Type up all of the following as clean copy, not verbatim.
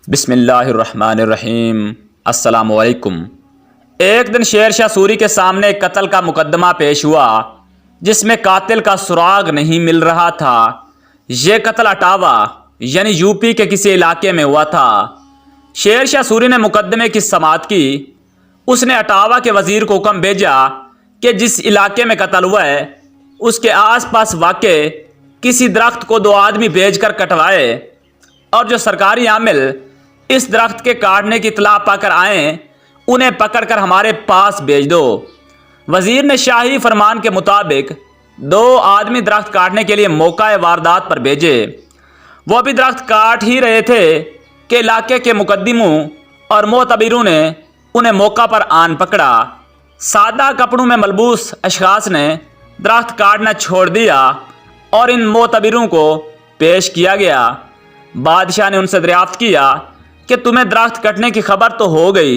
بسم اللہ الرحمن الرحیم۔ السلام علیکم۔ ایک دن شیر شاہ سوری کے سامنے ایک قتل کا مقدمہ پیش ہوا جس میں قاتل کا سراغ نہیں مل رہا تھا۔ یہ قتل اٹاوا یعنی یو پی کے کسی علاقے میں ہوا تھا۔ شیر شاہ سوری نے مقدمے کی سماعت کی۔ اس نے اٹاوا کے وزیر کو حکم بھیجا کہ جس علاقے میں قتل ہوا ہے اس کے آس پاس واقع کسی درخت کو 2 آدمی بھیج کر کٹوائے، اور جو سرکاری عامل اس درخت کے کاٹنے کی اطلاع پا کر آئیں انہیں پکڑ کر ہمارے پاس بھیج دو۔ وزیر نے شاہی فرمان کے مطابق 2 آدمی درخت کاٹنے کے لیے موقع واردات پر بھیجے۔ وہ بھی درخت کاٹ ہی رہے تھے کہ علاقے کے مقدموں اور معتبروں نے انہیں موقع پر آن پکڑا۔ سادہ کپڑوں میں ملبوس اشخاص نے درخت کاٹنا چھوڑ دیا اور ان معتبروں کو پیش کیا گیا۔ بادشاہ نے ان سے دریافت کیا کہ تمہیں درخت کٹنے کی خبر تو ہو گئی،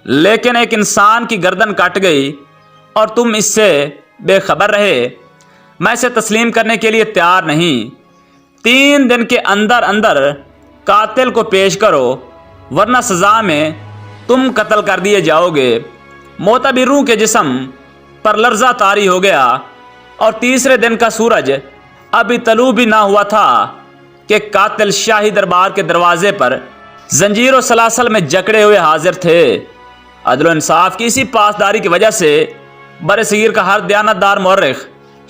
لیکن ایک انسان کی گردن کٹ گئی اور تم اس سے بے خبر رہے۔ میں اسے تسلیم کرنے کے لیے تیار نہیں۔ 3 دن کے اندر اندر قاتل کو پیش کرو ورنہ سزا میں تم قتل کر دیے جاؤ گے۔ معتبروں کے جسم پر لرزہ طاری ہو گیا اور تیسرے دن کا سورج ابھی طلوع بھی نہ ہوا تھا کہ قاتل شاہی دربار کے دروازے پر زنجیر و سلاسل میں جکڑے ہوئے حاضر تھے۔ عدل و انصاف کی اسی پاسداری کی وجہ سے برصغیر کا ہر دیانتدار مورخ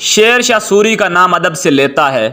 شیر شاہ سوری کا نام ادب سے لیتا ہے۔